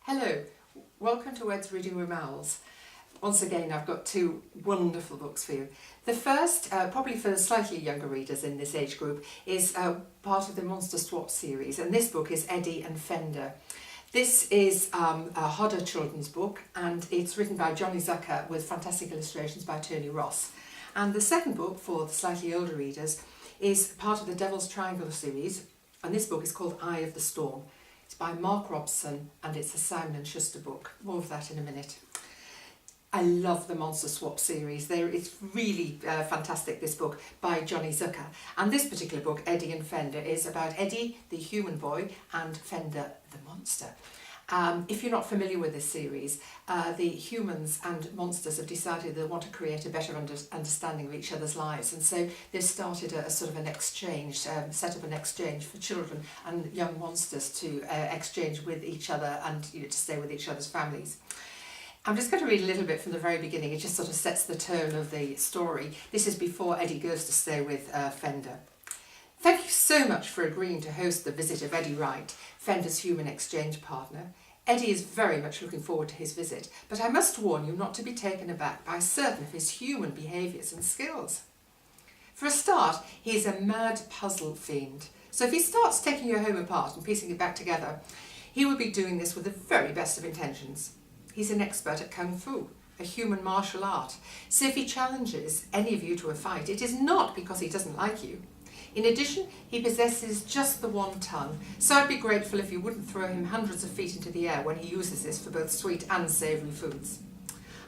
Hello, welcome to Ed's Reading Room Owls. Once again, I've got two wonderful books for you. The first, probably for the slightly younger readers in this age group, is part of the Monster Swap series, and this book is Eddie and Fender. This is a Hodder children's book, and it's written by Johnny Zucker with fantastic illustrations by Tony Ross. And the second book, for the slightly older readers, is part of the Devil's Triangle series, and this book is called Eye of the Storm. It's by Mark Robson and it's a Simon & Schuster book. More of that in a minute. I love the Monster Swap series. It's really fantastic, this book by Johnny Zucker. And this particular book, Eddie and Fender, is about Eddie, the human boy, and Fender, the monster. If you're not familiar with this series, the humans and monsters have decided they want to create a better understanding of each other's lives, and so they've started a sort of an exchange, set up an exchange for children and young monsters to exchange with each other and to stay with each other's families. I'm just going to read a little bit from the very beginning. It just sort of sets the tone of the story. This is before Eddie goes to stay with Fender. Thank you so much for agreeing to host the visit of Eddie Wright, Fender's human exchange partner. Eddie is very much looking forward to his visit, but I must warn you not to be taken aback by certain of his human behaviours and skills. For a start, he is a mad puzzle fiend, so if he starts taking your home apart and piecing it back together, he will be doing this with the very best of intentions. He's an expert at Kung Fu, a human martial art, so if he challenges any of you to a fight, it is not because he doesn't like you. In addition, he possesses just the one tongue, so I'd be grateful if you wouldn't throw him hundreds of feet into the air when he uses this for both sweet and savoury foods.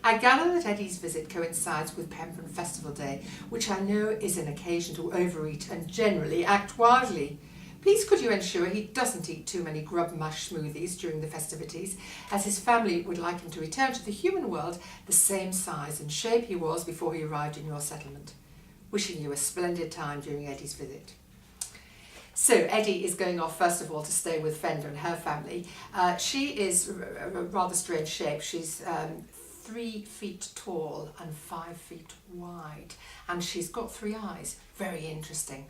I gather that Eddie's visit coincides with Pembroke Festival Day, which I know is an occasion to overeat and generally act wildly. Please could you ensure he doesn't eat too many grub mash smoothies during the festivities, as his family would like him to return to the human world the same size and shape he was before he arrived in your settlement. Wishing you a splendid time during Eddie's visit. So Eddie is going off first of all to stay with Fender and her family. She is a rather strange shape. She's 3 feet tall and 5 feet wide, and she's got 3 eyes. Very interesting.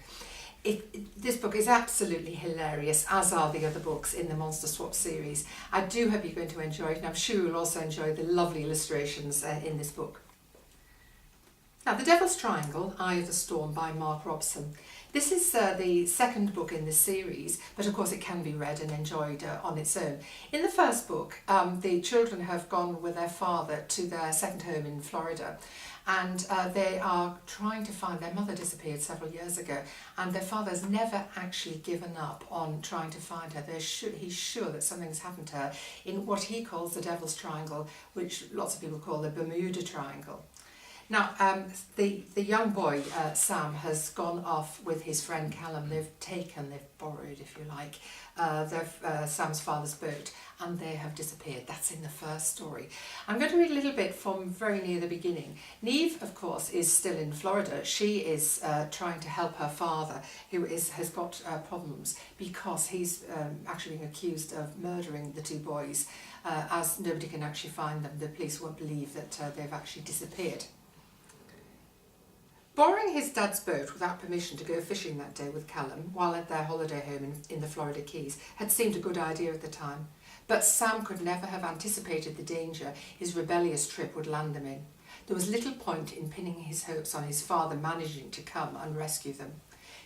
This book is absolutely hilarious, as are the other books in the Monster Swap series. I do hope you're going to enjoy it, and I'm sure you'll also enjoy the lovely illustrations in this book. Now, The Devil's Triangle, Eye of the Storm by Mark Robson. This is the second book in this series, but of course it can be read and enjoyed on its own. In the first book, the children have gone with their father to their second home in Florida, and they are trying to find their mother. Disappeared several years ago, and their father's never actually given up on trying to find her. He's sure that something's happened to her in what he calls the Devil's Triangle, which lots of people call the Bermuda Triangle. Now, the young boy, Sam, has gone off with his friend Callum. They've borrowed, if you like, Sam's father's boat, and they have disappeared. That's in the first story. I'm going to read a little bit from very near the beginning. Neve, of course, is still in Florida. She is trying to help her father, who has got problems because he's actually being accused of murdering the 2 boys. As nobody can actually find them, the police won't believe that they've actually disappeared. Borrowing his dad's boat without permission to go fishing that day with Callum while at their holiday home in the Florida Keys had seemed a good idea at the time, but Sam could never have anticipated the danger his rebellious trip would land them in. There was little point in pinning his hopes on his father managing to come and rescue them.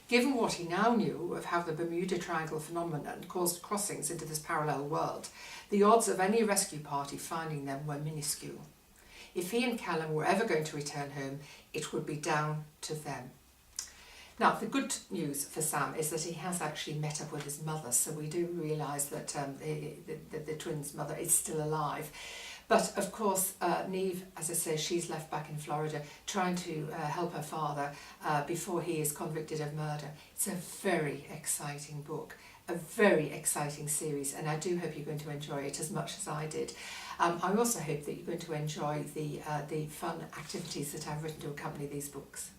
Given what he now knew of how the Bermuda Triangle phenomenon caused crossings into this parallel world, the odds of any rescue party finding them were minuscule. If he and Callum were ever going to return home, it would be down to them. Now, the good news for Sam is that he has actually met up with his mother, so we do realise that the twins' mother is still alive. But of course, Neve, as I say, she's left back in Florida trying to help her father before he is convicted of murder. It's a very exciting book, a very exciting series, and I do hope you're going to enjoy it as much as I did. I also hope that you're going to enjoy the fun activities that I've written to accompany these books.